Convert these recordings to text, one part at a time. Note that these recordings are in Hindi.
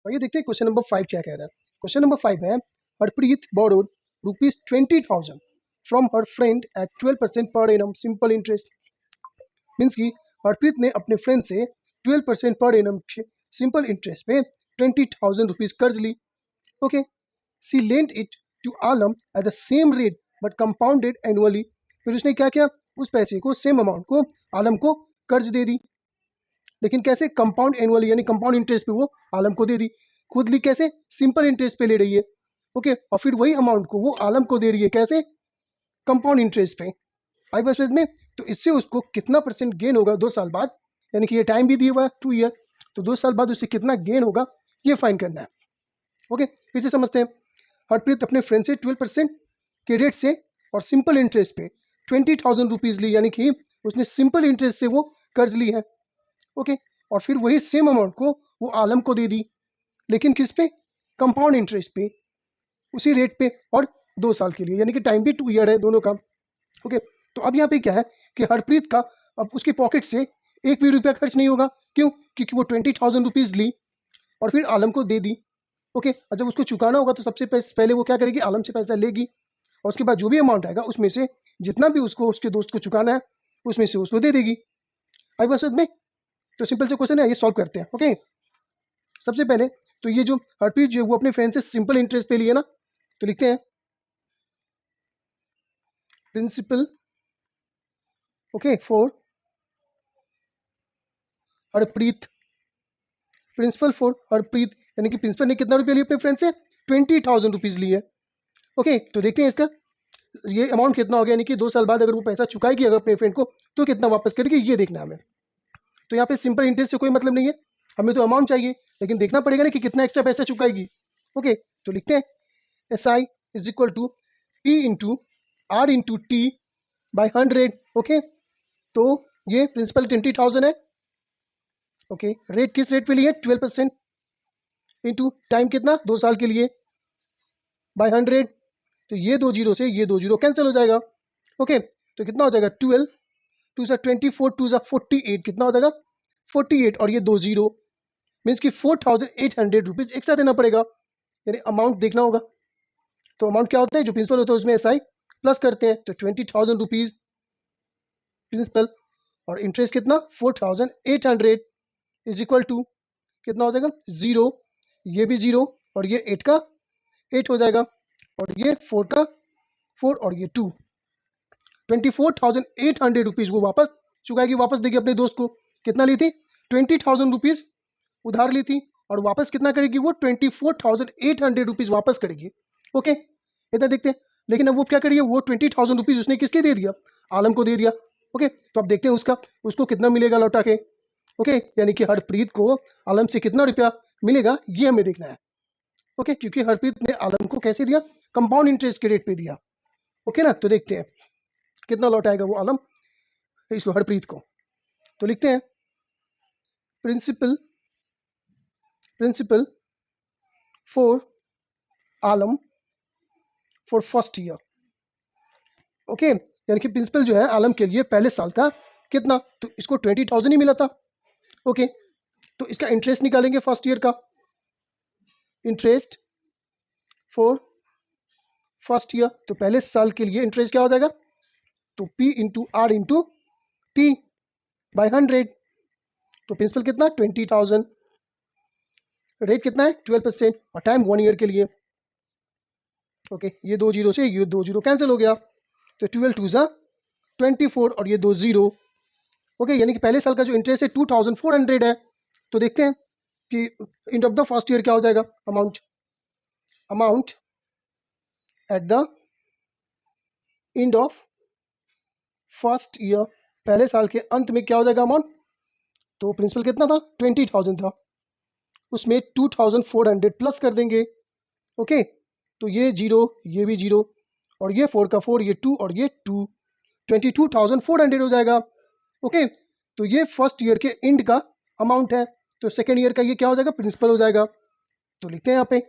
आइए देखते हैं क्वेश्चन नंबर 5 क्या कह रहा है। क्वेश्चन नंबर 5 है, Harpreet borrowed ₹20,000 from her friend at 12% per annum simple interest. Means कि हरप्रीत ने अपने फ्रेंड से 12% पर एनम सिंपल इंटरेस्ट पे ₹20,000 कर्ज ली। Okay, C lent it to Alam at the same rate but compounded annually. फिर उसने क्या किया, उस पैसे को, सेम अमाउंट को आलम को कर्ज दे दी, लेकिन कैसे, कंपाउंड एनुअली, यानी कंपाउंड इंटरेस्ट पे वो आलम को दे दी। खुद ली कैसे, सिंपल इंटरेस्ट पे ले रही है। ओके, और फिर वही अमाउंट को वो आलम को दे रही है, कैसे, कंपाउंड इंटरेस्ट पे। आई बस में, तो इससे उसको कितना परसेंट गेन होगा 2 साल बाद, यानी कि ये टाइम भी दिया हुआ है 2 ईयर, तो 2 साल बाद उससे कितना गेन होगा ये फाइंड करना है। ओके, फिर से समझते हैं। हरप्रीत अपने फ्रेंड से 12% के रेट से और सिंपल इंटरेस्ट पे ₹20,000 ली, यानी कि उसने सिंपल इंटरेस्ट से वो कर्ज ली है। ओके, और फिर वही सेम अमाउंट को वो आलम को दे दी, लेकिन किस पे, कंपाउंड इंटरेस्ट पे, उसी रेट पे, और 2 साल के लिए, यानी कि टाइम भी 2 ईयर है दोनों का। ओके, तो अब यहाँ पे क्या है कि हरप्रीत का अब उसके पॉकेट से एक भी रुपया खर्च नहीं होगा। क्यों, क्योंकि वो ₹20,000 ली और फिर आलम को दे दी। ओके, और जब उसको चुकाना होगा तो सबसे पहले वो क्या करेगी, आलम से पैसा लेगी, और उसके बाद जो भी अमाउंट आएगा उसमें से जितना भी उसको उसके दोस्त को चुकाना है उसमें से उसको दे देगी। आई बात समझ में? तो सिंपल से क्वेश्चन है, ये सॉल्व करते हैं। ओके, सबसे पहले तो ये जो हरप्रीत जो है वो अपने फ्रेंड से सिंपल इंटरेस्ट पे लिए ना, तो लिखते हैं principal, okay, for Harpreet, principal for Harpreet, यानी कि प्रिंसिपल ने कितना रुपया लिया अपने फ्रेंड से, ₹20,000 लिए। ओके, तो देखते हैं इसका ये अमाउंट कितना हो गया, यानी कि 2 साल बाद अगर वो पैसा चुकाएगी अगर अपने फ्रेंड को, तो कितना वापस करेगी ये देखना है हमें। तो यहाँ पे सिंपल इंटरेस्ट से कोई मतलब नहीं है, हमें तो अमाउंट चाहिए, लेकिन देखना पड़ेगा ना कि कितना एक्स्ट्रा पैसा चुकाएगी। ओके, तो लिखते हैं SI is equal to P into R into T by 100। Okay, तो ये प्रिंसिपल 20,000 है। ओके, रेट किस रेट पे लिए, 12%, इंटू टाइम कितना, 2 साल के लिए, बाई 100। तो ये 2 जीरो से ये 2 जीरो कैंसिल हो जाएगा। ओके, तो कितना हो जाएगा, 12 2 सा 24 2 सा 48, कितना हो जाएगा 48, और ये 2 जीरो, मीन्स कि ₹4,800 एक्स्ट्रा देना पड़ेगा, यानी अमाउंट देखना होगा। तो अमाउंट क्या होता है, जो प्रिंसिपल होता है उसमें SI प्लस करते हैं, तो ₹20,000 प्रिंसिपल, और इंटरेस्ट कितना 4,800 इज इक्वल टू कितना हो जाएगा, जीरो, ये भी जीरो, और ये 8 का 8 हो जाएगा, और ये 4 का 4, और ये 2, ₹24,800 वो वापस चुकाएगी, वापस देगी अपने दोस्त को। कितना ली थी, ₹20,000 उधार ली थी, और वापस कितना करेगी वो, ₹24,800 वापस करेगी। ओके, इतना देखते हैं। लेकिन अब वो क्या करिए, वो ₹20,000 उसने किसके दे दिया, आलम को दे दिया। ओके, तो अब देखते हैं उसको कितना मिलेगा लौटा के। ओके, यानी कि हरप्रीत को आलम से कितना रुपया मिलेगा ये हमें देखना है। ओके, क्योंकि हरप्रीत ने आलम को कैसे दिया, कंपाउंड इंटरेस्ट के रेट पे दिया। ओके ना, तो देखते हैं कितना लौटाएगा वो आलम इसको, हरप्रीत को। तो लिखते हैं principal principal for Alam for first year. Okay, यानी कि प्रिंसिपल जो है आलम के लिए पहले साल का कितना, तो इसको 20,000 ही मिला था। ओके, तो इसका इंटरेस्ट निकालेंगे फर्स्ट ईयर का, इंटरेस्ट फॉर फर्स्ट ईयर, तो पहले साल के लिए इंटरेस्ट क्या हो जाएगा, तो P into R into T by 100। तो प्रिंसिपल कितना 20,000, रेट कितना है 12%, और टाइम 1 ईयर के लिए। ओके, ये 2 जीरो से ये 2 जीरो कैंसिल हो गया, तो 12 2 ज़ा 24, और ये 2 जीरो। ओके, यानी कि पहले साल का जो इंटरेस्ट है 2,400 है। तो देखते हैं कि end of the first year क्या हो जाएगा, amount at the end of first year, पहले साल के अंत में क्या हो जाएगा अमाउंट, तो प्रिंसिपल कितना था 20,000 था, उसमें 2,400 प्लस कर देंगे। ओके, तो ये जीरो, ये भी जीरो, और ये 4 का 4, ये 2, और ये 2, 22,400 हो जाएगा। ओके, तो ये फर्स्ट ईयर के एंड का अमाउंट है। तो सेकेंड ईयर का ये क्या हो जाएगा, प्रिंसिपल हो जाएगा। तो लिखते हैं यहाँ पे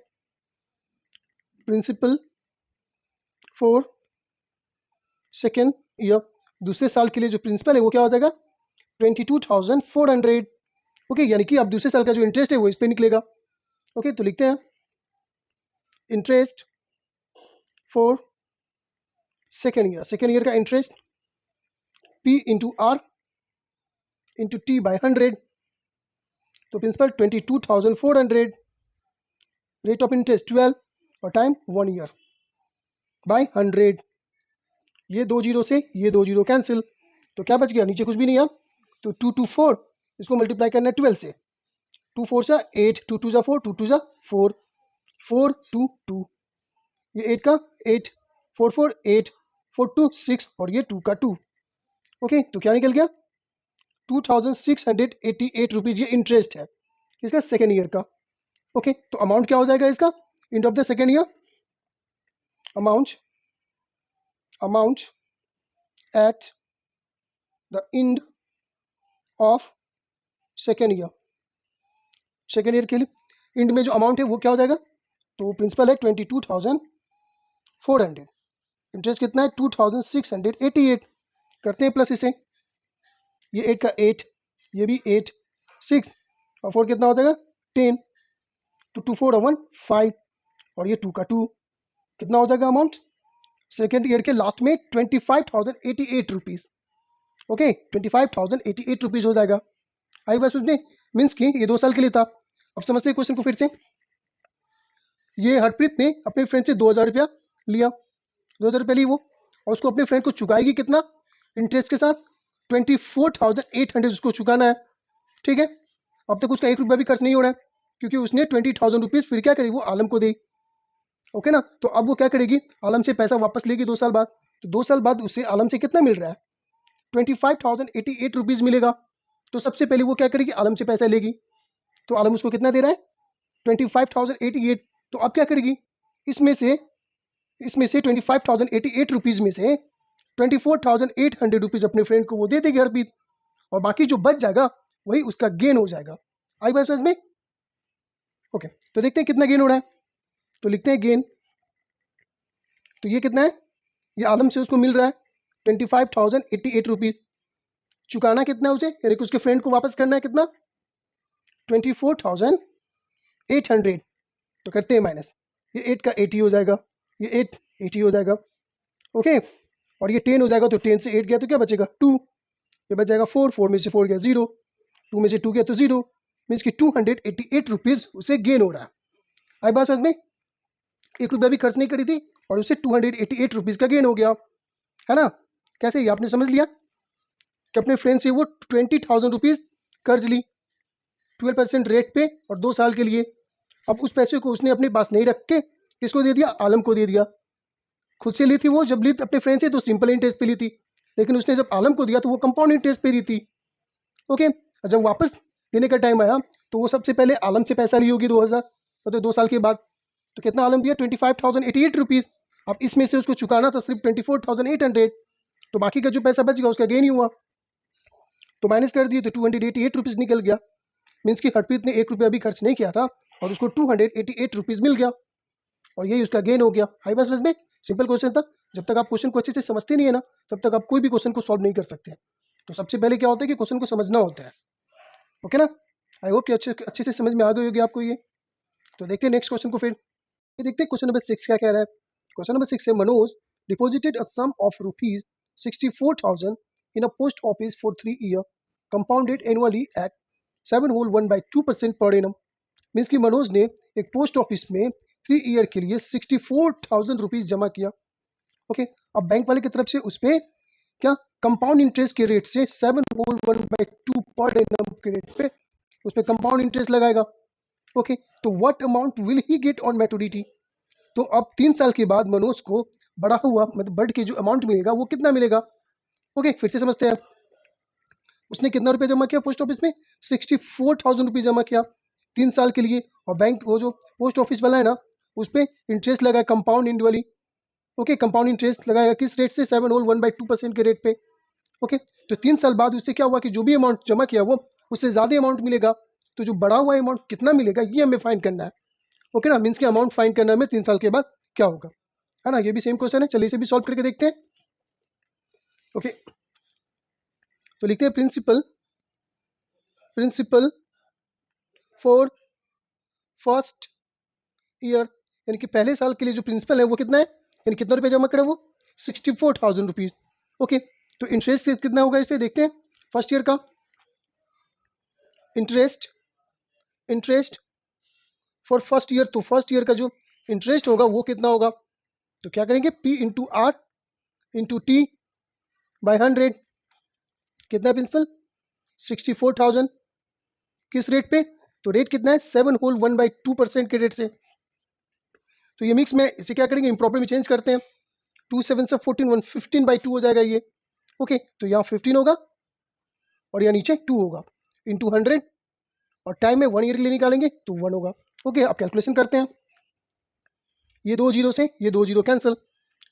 प्रिंसिपल फॉर सेकेंड ईयर, दूसरे साल के लिए जो प्रिंसिपल है वो क्या हो जाएगा 22,400। ओके, यानी कि अब दूसरे साल का जो इंटरेस्ट है वो इस पे निकलेगा। ओके, तो लिखते हैं इंटरेस्ट फॉर सेकेंड ईयर का interest P into R into T by 100, तो प्रिंसिपल 22,400, रेट ऑफ इंटरेस्ट 12 और टाइम 1 ईयर बाई 100। ये 2 जीरो से ये 2 जीरो कैंसिल, तो क्या बच गया, नीचे कुछ भी नहीं है, तो 2 2 4, इसको मल्टीप्लाई करना है 12 से, 2 4 सा 8, 2 2 सा 4, 2 2 सा 4, 4 2 2, ये 8 का 8, 4 4 8, 4 2 6 और ये 2 का 2। ओके, तो क्या निकल गया, 2,688 रुपीज़ ये इंटरेस्ट है इसका सेकेंड ईयर का। ओके, तो अमाउंट क्या हो जाएगा इसका end of the second year, amount at the end of second year के लिए एंड में जो अमाउंट है वो क्या हो जाएगा, तो प्रिंसिपल है 22,400, इंटरेस्ट कितना है 2,688, करते हैं प्लस इसे, ये 8 का 8, ये भी 8, 6 और 4 कितना हो जाएगा 10, तो 2 4 1 5 और ये 2 का 2, कितना हो जाएगा अमाउंट सेकेंड ईयर के लास्ट में 25,088 रुपीज़। ओके, 25,088 रुपीज़ हो जाएगा। आई बस उसमें मीन्स कि ये 2 साल के लिए था। अब समझते हैं क्वेश्चन को फिर से। ये हरप्रीत ने अपने फ्रेंड से 2,000 रुपया लिया, 2,000 रुपया ली वो, और उसको अपने फ्रेंड को चुकाएगी कितना इंटरेस्ट के साथ, 24,800 उसको चुकाना है। ठीक है, अब तक उसका 1 रुपया भी खर्च नहीं हो रहा है क्योंकि उसने 20,000 रुपीज़ फिर क्या करेगी, वो आलम को दी। ओके ना, तो अब वो क्या करेगी, आलम से पैसा वापस लेगी 2 साल बाद, तो 2 साल बाद उसे आलम से कितना मिल रहा है 25,088 रुपीज़ मिलेगा। तो सबसे पहले वो क्या करेगी, आलम से पैसा लेगी, तो आलम उसको कितना दे रहा है 25,088, तो अब क्या करेगी, इसमें से 25,088 रुपीज़ में से 24,800 रुपीज़ अपने फ्रेंड को वो दे देगी हरप्रीत, और बाकी जो बच जाएगा वही उसका गेन हो जाएगा। आई बात समझ में। ओके, तो देखते हैं कितना गेन हो रहा है, तो लिखते हैं गेन, तो ये कितना है, ये आलम से उसको मिल रहा है 25,088 रुपीज़, चुकाना कितना है उसे, यानी कि उसके फ्रेंड को वापस करना है कितना 24,800, तो करते हैं माइनस, ये 8 का 80 हो जाएगा, ये 8 80 हो जाएगा। ओके, और ये 10 हो जाएगा, तो 10 से 8 गया तो क्या बचेगा 2, ये बच जाएगा 4, 4 में से 4 गया 0, 2 में से 2 गया तो 0, मीन्स कि 288 रुपीज़ उसे गेन हो रहा है। आई बात समझ में, 1 रुपया भी खर्च नहीं करी थी और उसे 288 रुपीज़ का गेन हो गया, है ना। कैसे, ये आपने समझ लिया कि अपने फ्रेंड से वो 20,000 रुपीज़ कर्ज ली 12% रेट पे और 2 साल के लिए। अब उस पैसे को उसने अपने पास नहीं रख के किसको दे दिया, आलम को दे दिया। खुद से ली थी वो, जब ली अपने फ्रेंड से तो सिंपल इंटरेस्ट पे ली थी, लेकिन उसने जब आलम को दिया तो वो कंपाउंड इंटरेस्ट पे दी थी। ओके, जब वापस देने का टाइम आया तो वो सबसे पहले आलम से पैसा ली होगी 2,000, तो 2 साल के बाद, तो कितना आलम दिया 25,088 रुपीज़। अब इसमें से उसको चुकाना था सिर्फ 24,800, तो बाकी का जो पैसा बच गया उसका गेन ही हुआ, तो माइनस कर दिए तो 288 रुपीज़ निकल गया। मीन्स कि हरप्रीत ने 1 रुपया भी खर्च नहीं किया था और उसको 288 रुपीज़ मिल गया, और यही उसका गेन हो गया। हाई बस में सिंपल क्वेश्चन था, जब तक आप क्वेश्चन को अच्छे से समझते नहीं है ना तब तक आप कोई भी क्वेश्चन को सॉल्व नहीं कर सकते। तो सबसे पहले क्या होता है कि क्वेश्चन को समझना होता है। ओके ना, आई होप कि अच्छे से समझ में आ गई होगी आपको ये। तो देखते हैं नेक्स्ट क्वेश्चन को फिर, ये देखते हैं क्वेश्चन नंबर 6 क्या कह रहा है। क्वेश्चन नंबर 6 है, Manoj deposited a sum of rupees 64,000 in a post office for 3 year compounded annually at 7 whole 1/2% per annum. Means कि मनोज ने एक पोस्ट ऑफिस में 3 ईयर के लिए 64,000 रुपीज़ जमा किया। ओके, अब बैंक वाले की तरफ से उस पर क्या कंपाउंड इंटरेस्ट के रेट से 7 होल 1/2 पर एनम के रेट पे उस पर कंपाउंड इंटरेस्ट लगाएगा। ओके, तो what amount will he get on maturity, तो अब 3 साल के बाद मनोज को बढ़ा हुआ मतलब बढ़ के जो अमाउंट मिलेगा वो कितना मिलेगा। ओके, फिर से समझते हैं। उसने कितना रुपया जमा किया पोस्ट ऑफिस में, 64,000 रुपये जमा किया 3 साल के लिए, और बैंक वो जो पोस्ट ऑफिस वाला है ना उस पर इंटरेस्ट लगाया कंपाउंड इंड। ओके, कंपाउंड इंटरेस्ट लगाएगा किस रेट से, 7 होल 1/2% के रेट पे। ओके, तो 3 साल बाद उससे क्या हुआ कि जो भी अमाउंट जमा किया वो उससे ज़्यादा अमाउंट मिलेगा, तो जो बढ़ा हुआ अमाउंट कितना मिलेगा ये हमें फाइंड करना है। ओके ना, मीन्स के अमाउंट फाइंड करना है हमें 3 साल के बाद क्या होगा, है ना। ये भी सेम क्वेश्चन है, चलिए इसे भी सॉल्व करके देखते हैं। ओके, तो लिखते हैं प्रिंसिपल फॉर फर्स्ट ईयर, यानी कि पहले साल के लिए जो प्रिंसिपल है वो कितना है, यानी कितना रुपये जमा करे वो 64,000 रुपीज़। ओके, तो इंटरेस्ट कितना होगा इस पर देखते हैं। फर्स्ट ईयर का इंटरेस्ट फॉर फर्स्ट ईयर, तो फर्स्ट ईयर का जो इंटरेस्ट होगा वो कितना होगा, तो क्या करेंगे P into R into T by 100, कितना है प्रिंसिपल 64,000, किस रेट पे, तो रेट कितना है 7 होल 1/2% के रेट से। तो ये मिक्स में इसे क्या करेंगे, इम्प्रॉपर में चेंज करते हैं, 2 7 से 14, 115/2 हो जाएगा ये। ओके, तो यहाँ 15 होगा और यहाँ नीचे 2 होगा इंटू 100, और टाइम में 1 ईयर के लिए निकालेंगे तो 1 होगा। ओके, अब कैलकुलेशन करते हैं, ये 2 जीरो से ये 2 जीरो कैंसिल,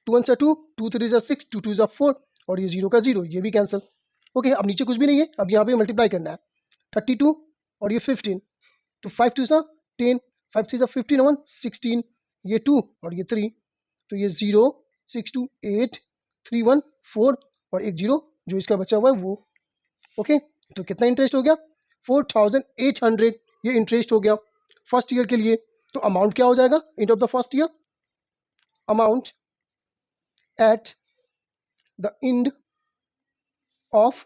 2 1 2, 2 3 6, 2 2 4, और ये 0 का 0 ये भी कैंसिल। ओके, अब नीचे कुछ भी नहीं है, अब यहाँ पे मल्टीप्लाई करना है, 32 और ये 15, तो 5 2 10, 5 3 15 1 16, ये 2 और ये 3, तो ये 0 6 2 8 3 1 4 और एक 0 जो इसका बचा हुआ है वो। ओके, तो कितना इंटरेस्ट हो गया 4,800, ये इंटरेस्ट हो गया फर्स्ट ईयर के लिए। तो अमाउंट क्या हो जाएगा end of the first year, amount at the end of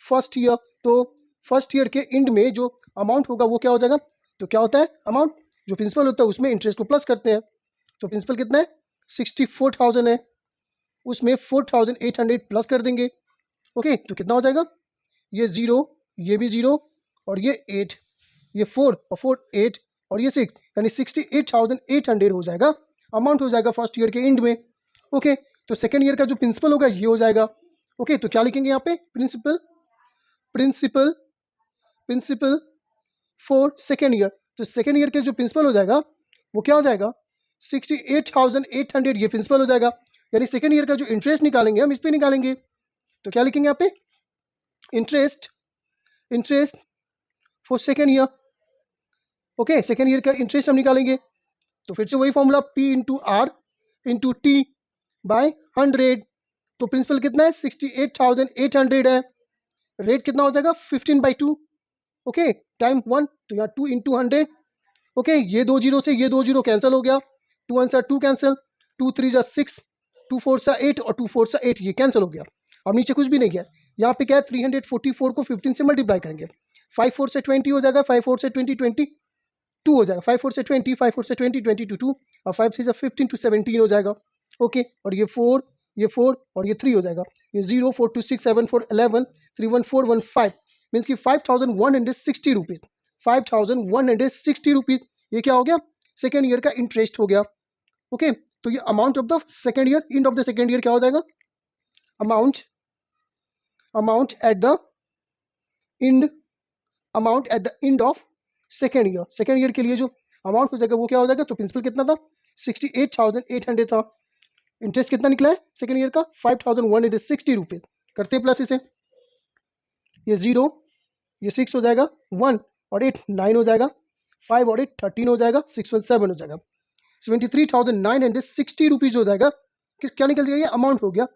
first year, तो फर्स्ट ईयर के एंड में जो अमाउंट होगा वो क्या हो जाएगा, तो क्या होता है अमाउंट, जो प्रिंसिपल होता है उसमें इंटरेस्ट को प्लस करते हैं, तो प्रिंसिपल कितना है 64,000 है, उसमें 4,800 प्लस कर देंगे। ओके, तो कितना हो जाएगा, ये 0 ये भी 0 और ये 8, ये 4 और 4 8 और ये 6, यानी 68,800 हो जाएगा, अमाउंट हो जाएगा फर्स्ट ईयर के एंड में। ओके, तो सेकेंड ईयर का जो प्रिंसिपल होगा ये हो जाएगा। ओके, तो क्या लिखेंगे यहाँ पे, प्रिंसिपल फॉर सेकेंड ईयर, तो सेकेंड ईयर के जो प्रिंसिपल हो जाएगा वो क्या हो जाएगा 68,800, ये प्रिंसिपल हो जाएगा, यानी सेकेंड ईयर का जो इंटरेस्ट निकालेंगे हम इस पे निकालेंगे, तो क्या लिखेंगे यहाँ पे interest for second year. Okay, second year का इंटरेस्ट हम निकालेंगे, तो फिर से वही formula P into R into T by 100, तो प्रिंसिपल कितना है 68,800 है, रेट कितना हो जाएगा 15/2। ओके, टाइम 1, तो यहाँ 2 इंटू 100। ओके, ये 2 जीरो से ये 2 जीरो कैंसिल हो गया, 2 1 2 कैंसिल, 2 3 6, 2 4 8 और 2 4 8 ये कैंसिल हो गया। अब नीचे कुछ भी नहीं है, यहाँ पे क्या है 344 को 15 से मल्टीप्लाई करेंगे, 5 4 से 20 हो जाएगा, 5 4 से 20 22 हो जाएगा, 5 4 से 20, 5 4 से 20 22 2, और 5 6 से 15 to 17 हो जाएगा। ओके, और ये 4 और ये 3 हो जाएगा, ये 0 4 2 6 7 4 11 3 1 4 1 5, मीन्स की 5,160 रुपीज़, 5,160 रुपीज़, ये क्या हो गया सेकेंड ईयर का इंटरेस्ट हो गया। ओके, तो ये amount of the second year, end of the second year क्या हो जाएगा, amount at the end of second year, second year के लिए जो अमाउंट हो जाएगा वो क्या हो जाएगा, तो प्रिंसिपल कितना था 68,800 था, इंटरेस्ट कितना निकला है सेकेंड ईयर का 5,160 रुपीज़, करते हैं प्लस इसे, ये 0 ये 6 हो जाएगा, 1 और 8 9 हो जाएगा, 5 और 8 13 हो जाएगा, 6 1 7 हो जाएगा, 73,960 रुपीज़ हो जाएगा। क्या निकल जाएगा, ये अमाउंट हो गया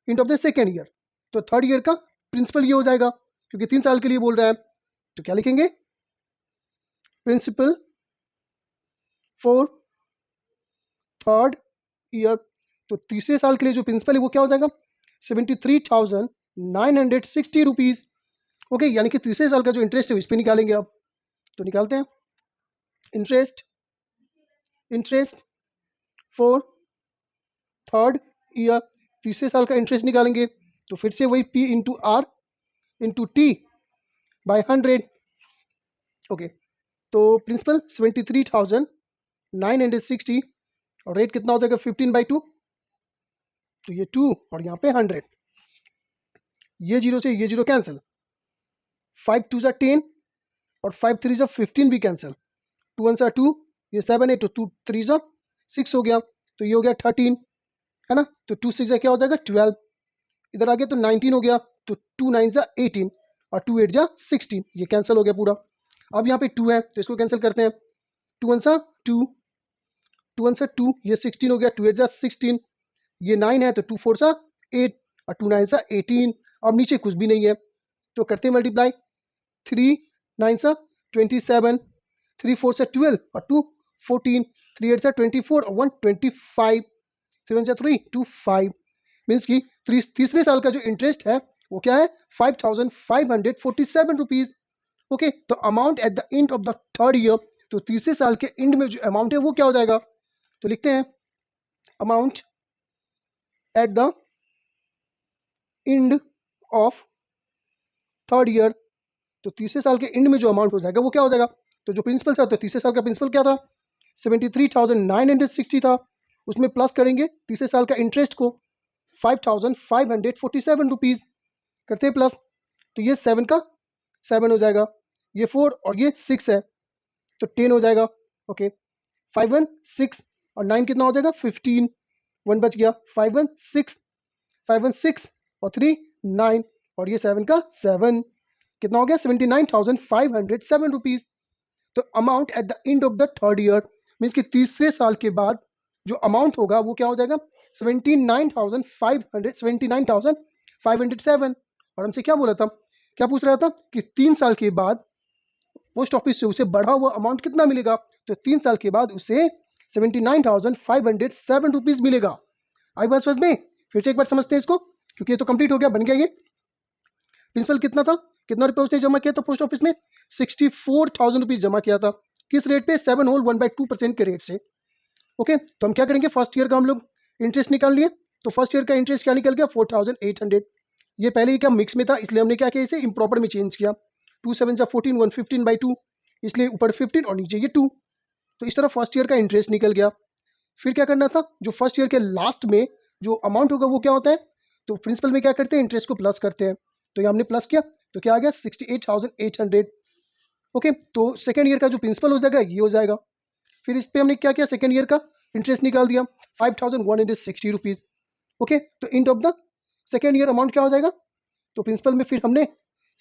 end of the second year. तो थर्ड ईयर का प्रिंसिपल ये हो जाएगा, क्योंकि 3 साल के लिए बोल रहा है, तो क्या लिखेंगे प्रिंसिपल फॉर थर्ड ईयर, तो तीसरे साल के लिए जो प्रिंसिपल है वो क्या हो जाएगा 73,960 रुपीज़। ओके, यानी कि तीसरे साल का जो इंटरेस्ट है इस पर निकालेंगे अब, तो निकालते हैं इंटरेस्ट फॉर थर्ड ईयर, तीसरे साल का इंटरेस्ट निकालेंगे, तो फिर से वही P into R into T by 100। Okay, तो प्रिंसिपल 73,960 और रेट कितना हो जाएगा 15/2, तो ये 2 और यहाँ पे 100, ये 0 से ये 0 कैंसिल, 5 2 10 और 5 3 15 भी कैंसिल, 2 1 2, ये 7 है, तो 2 3 6 हो गया, तो ये हो गया 13 है ना, तो 2 6 क्या हो जाएगा 12, इधर आ गया तो 19 हो गया, तो 2 9 18 और 2 8 16, ये कैंसिल हो गया पूरा। अब यहाँ पे 2 है तो इसको कैंसिल करते हैं, 2 1 2, 2 1 2, ये 16 हो गया, 2 8 16, ये 9 है तो 2 4 8 और 2 9 18, अब नीचे कुछ भी नहीं है तो करते हैं मल्टीप्लाई, 3 9 27, 3 4 से 12 और 2 14, 3 8 से 24 और 1 25, 7 से 3 2 5 मीन्स कि तीसरे साल का जो इंटरेस्ट है वो क्या है 5547 रुपीज। ओके, तो amount at the end of the third year, तो तीसरे साल के एंड में जो अमाउंट है वो क्या हो जाएगा, तो लिखते हैं amount at the end of third year, तो तीसरे साल के एंड में जो अमाउंट हो जाएगा वो क्या हो जाएगा, तो जो प्रिंसिपल था, तो तीसरे साल का प्रिंसिपल क्या था 73,960 था, उसमें प्लस करेंगे तीसरे साल का इंटरेस्ट को 5547 रुपीज, करते हैं प्लस, तो ये 7 का 7 हो जाएगा, ये 4 और ये 6 है तो 10 हो जाएगा। ओके, 5 1 6 और 9 कितना हो जाएगा 15, 1 बच गया, 5 1 6, 5 1 6 और 3 9 और ये 7 का 7, कितना हो गया 79,507 रुपीज। तो amount at the end of the third year means कि तीसरे साल के बाद जो अमाउंट होगा वो क्या हो जाएगा 79,507। और हमसे क्या बोला था, क्या पूछ रहा था कि 3 साल के बाद पोस्ट ऑफिस से उसे बढ़ा हुआ अमाउंट कितना मिलेगा, तो 3 साल के बाद उसे 79,507 रुपीज मिलेगा। आई बात समझ में, फिर से एक बार समझते हैं इसको, क्योंकि ये तो कंप्लीट हो गया, बन गया ये। प्रिंसिपल कितना था, कितना रुपये उसने जमा किया था पोस्ट ऑफिस में 64,000 रुपीज जमा किया था, किस रेट पे 7 होल 1/2% के रेट से। ओके, तो हम क्या करेंगे, फर्स्ट ईयर का हम लोग इंटरेस्ट निकाल लिए, तो फर्स्ट ईयर का इंटरेस्ट क्या निकल गया 4,800। ये पहले ही क्या मिक्स में था, इसलिए हमने क्या किया, इसे इम्प्रॉपर में चेंज किया, 2 7 जा 14, 115/2, इसलिए ऊपर 15 और नीचे ये 2, तो इस तरह फर्स्ट ईयर का इंटरेस्ट निकल गया। फिर क्या करना था, जो फर्स्ट ईयर के लास्ट में जो अमाउंट होगा वो क्या होता है, तो प्रिंसिपल में क्या करते हैं इंटरेस्ट को प्लस करते हैं, तो ये हमने प्लस किया तो क्या आ गया 68,800। ओके, तो सेकेंड ईयर का जो प्रिंसिपल हो जाएगा ये हो जाएगा। फिर इस पर हमने क्या किया, सेकेंड ईयर का इंटरेस्ट निकाल दिया 5,160 रुपीज। ओके, तो end of the second year amount क्या हो जाएगा, तो प्रिंसिपल में फिर हमने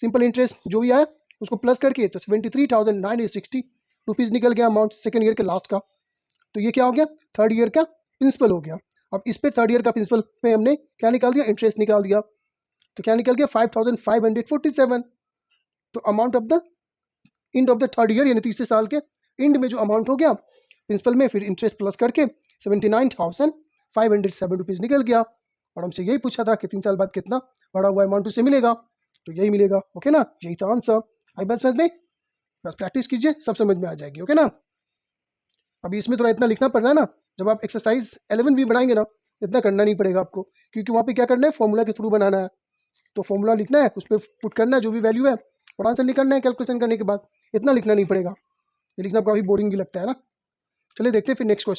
सिंपल इंटरेस्ट जो भी आया उसको प्लस करके तो 73,960 रुपीज निकल गया अमाउंट सेकेंड ईयर के लास्ट का। तो ये क्या हो गया, थर्ड ईयर का प्रिंसिपल हो गया। अब इस पे थर्ड ईयर का प्रिंसिपल पे हमने क्या निकाल दिया, इंटरेस्ट निकाल दिया, तो क्या निकल गया 5,547। तो amount of the end of the third year यानी तीसरे साल के एंड में जो अमाउंट हो गया प्रिंसिपल में फिर इंटरेस्ट प्लस करके 79,507 रुपीज निकल गया। और हमसे यही पूछा था कि 3 साल बाद कितना बड़ा हुआ अमाउंट उसे मिलेगा, तो यही मिलेगा। ओके ना, यही था आंसर। आई बात समझ में, बस प्रैक्टिस कीजिए सब समझ में आ जाएगी। ओके ना, अभी इसमें थोड़ा इतना लिखना पड़ रहा है ना, जब आप एक्सरसाइज 11 भी बनाएंगे ना इतना करना नहीं पड़ेगा आपको, क्योंकि वहाँ पे क्या करना है फॉर्मूला के थ्रू बनाना है, तो फॉर्मूला लिखना है उस पर पुट करना है जो भी वैल्यू है और आंसर निकालना है कैलकुलेशन करने के बाद, इतना लिखना नहीं पड़ेगा। ये लिखना काफ़ी बोरिंग भी लगता है ना। चलिए देखते हैं फिर नेक्स्ट क्वेश्चन।